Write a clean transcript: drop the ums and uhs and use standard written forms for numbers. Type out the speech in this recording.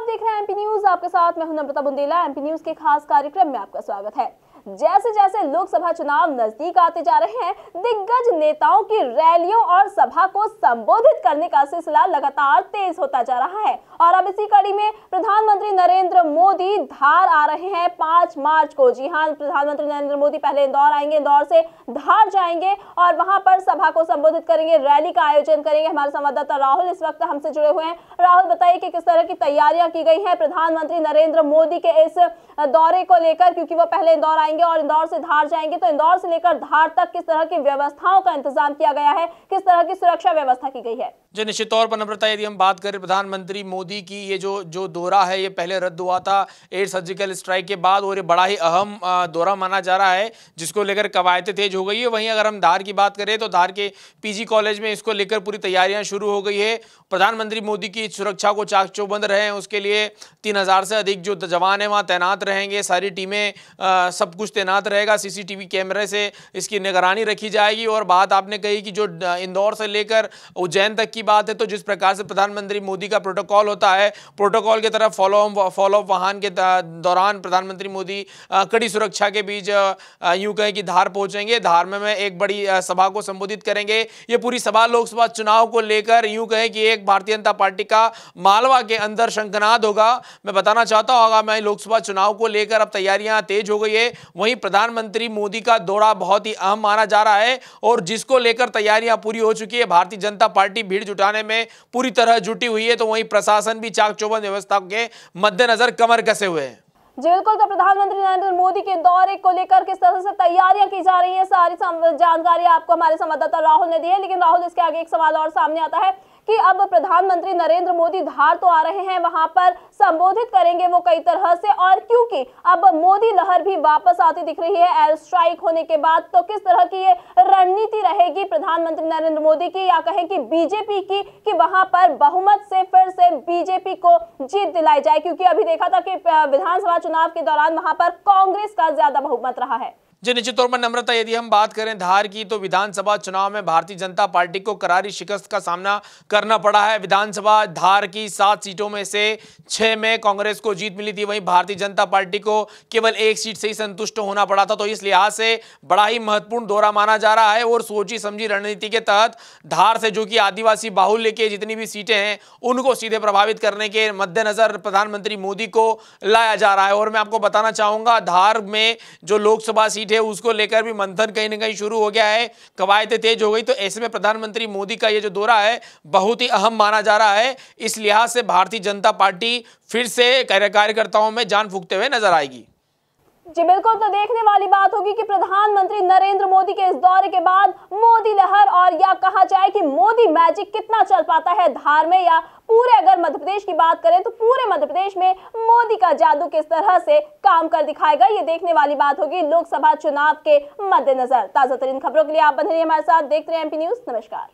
देख रहे हैं एमपी न्यूज। आपके साथ मैं हूं नम्रता बुंदेला। एमपी न्यूज के खास कार्यक्रम में आपका स्वागत है। जैसे जैसे लोकसभा चुनाव नजदीक आते जा रहे हैं, दिग्गज नेताओं की रैलियों और सभा को संबोधित करने का सिलसिला लगातार तेज होता जा रहा है। और अब इसी कड़ी में प्रधानमंत्री नरेंद्र मोदी धार आ रहे हैं 5 मार्च को। जी हां, प्रधानमंत्री नरेंद्र मोदी पहले इंदौर आएंगे, इंदौर से धार जाएंगे और वहां पर सभा को संबोधित करेंगे, रैली का आयोजन करेंगे। हमारे संवाददाता राहुल इस वक्त हमसे जुड़े हुए हैं। राहुल, बताइए कि किस तरह की तैयारियां की गई हैं प्रधानमंत्री नरेंद्र मोदी के इस दौरे को लेकर, क्योंकि वो पहले इंदौर आएंगे और इंदौर से धार जाएंगे, तो इंदौर से लेकर धार तक किस तरह की व्यवस्थाओं का इंतजाम किया गया है, किस तरह की सुरक्षा व्यवस्था की गई है? जो निश्चित तौर पर नम्रता, यदि हम बात करें प्रधानमंत्री मोदी की, ये जो दौरा है ये पहले रद्द हुआ था एयर सर्जिकल स्ट्राइक के बाद, और ये बड़ा ही अहम दौरा माना जा रहा है, जिसको लेकर कवायद तेज हो गई है। वहीं अगर हम धार की बात करें तो धार के पीजी कॉलेज में इसको लेकर पूरी तैयारियां शुरू हो गई है। प्रधानमंत्री मोदी की सुरक्षा को चाक चौबंद रहे हैं, उसके लिए 3000 से अधिक जो जवान है वहाँ तैनात रहेंगे। सारी टीमें सब कुछ तैनात रहेगा, सीसीटीवी कैमरे से इसकी निगरानी रखी जाएगी। और बात आपने कही कि जो इंदौर से लेकर उज्जैन तक की बात है, तो जिस प्रकार से प्रधानमंत्री मोदी का प्रोटोकॉल होता है, प्रोटोकॉल की तरफ फॉलो वाहन के दौरान प्रधानमंत्री मोदी कड़ी सुरक्षा के बीच यूं कहें कि धार पहुंचेंगे। धार में एक बड़ी सभा को संबोधित करेंगे। ये पूरी सभा लोकसभा चुनाव को लेकर यूं कहें कि एक भारतीय जनता पार्टी का मालवा के अंदर शंखनाद होगा। मैं बताना चाहता हूं, आगामी लोकसभा चुनाव को लेकर अब तैयारियां तेज हो गई है। वहीं प्रधानमंत्री मोदी का दौरा बहुत ही अहम माना जा रहा है और जिसको लेकर तैयारियां पूरी हो चुकी है। भारतीय जनता पार्टी भीड़ जुटाने में पूरी तरह जुटी हुई है, तो वहीं प्रशासन भी चाक चौबंद व्यवस्था के मद्देनजर कमर कसे हुए हैं। जी बिल्कुल, तो प्रधानमंत्री नरेंद्र मोदी के दौरे को लेकर किस तरह से तैयारियां की जा रही है, सारी जानकारी आपको हमारे संवाददाता राहुल ने दी है। लेकिन राहुल, इसके आगे एक सवाल और सामने आता है कि अब प्रधानमंत्री नरेंद्र मोदी धार तो आ रहे हैं, वहां पर संबोधित करेंगे वो कई तरह से, और क्योंकि अब मोदी लहर भी वापस आती दिख रही है एयर स्ट्राइक होने के बाद, तो किस तरह की ये रणनीति रहेगी प्रधानमंत्री नरेंद्र मोदी की, या कहें कि बीजेपी की, कि वहां पर बहुमत से फिर से बीजेपी को जीत दिलाई जाए? क्योंकि अभी देखा था कि विधानसभा चुनाव के दौरान वहां पर कांग्रेस का ज्यादा बहुमत रहा है। जी निश्चित तौर पर नम्रता, यदि हम बात करें धार की, तो विधानसभा चुनाव में भारतीय जनता पार्टी को करारी शिकस्त का सामना करना पड़ा है। विधानसभा धार की 7 सीटों में से 6 में कांग्रेस को जीत मिली थी। वहीं भारतीय जनता पार्टी को केवल 1 सीट से ही संतुष्ट होना पड़ा था। तो इस लिहाज से बड़ा ही महत्वपूर्ण दौरा माना जा रहा है और सोची समझी रणनीति के तहत धार से, जो कि आदिवासी बाहुल्य के जितनी भी सीटें हैं, उनको सीधे प्रभावित करने के मद्देनजर प्रधानमंत्री मोदी को लाया जा रहा है। और मैं आपको बताना चाहूंगा, धार में जो लोकसभा सीट है उसको लेकर भी मंथन कहीं ना कहीं शुरू हो गया है, कवायद तेज हो गई। तो ऐसे में प्रधानमंत्री मोदी का ये जो दौरा है बहुत ही अहम माना जा रहा है। इस लिहाज से भारतीय जनता पार्टी फिर से कार्यकर्ताओं में जान फूंकते हुए नजर आएगी। जी बिल्कुल, तो देखने वाली बात होगी कि प्रधानमंत्री नरेंद्र मोदी के इस दौरे के बाद मोदी लहर, और या कहा जाए कि मोदी मैजिक कितना चल पाता है धार में, या पूरे अगर मध्य प्रदेश की बात करें तो पूरे मध्य प्रदेश में मोदी का जादू किस तरह से काम कर दिखाएगा, ये देखने वाली बात होगी लोकसभा चुनाव के मद्देनजर। ताजा तरीन खबरों के लिए आप बने रहिए हमारे साथ, देखते रहिए एमपी न्यूज। नमस्कार।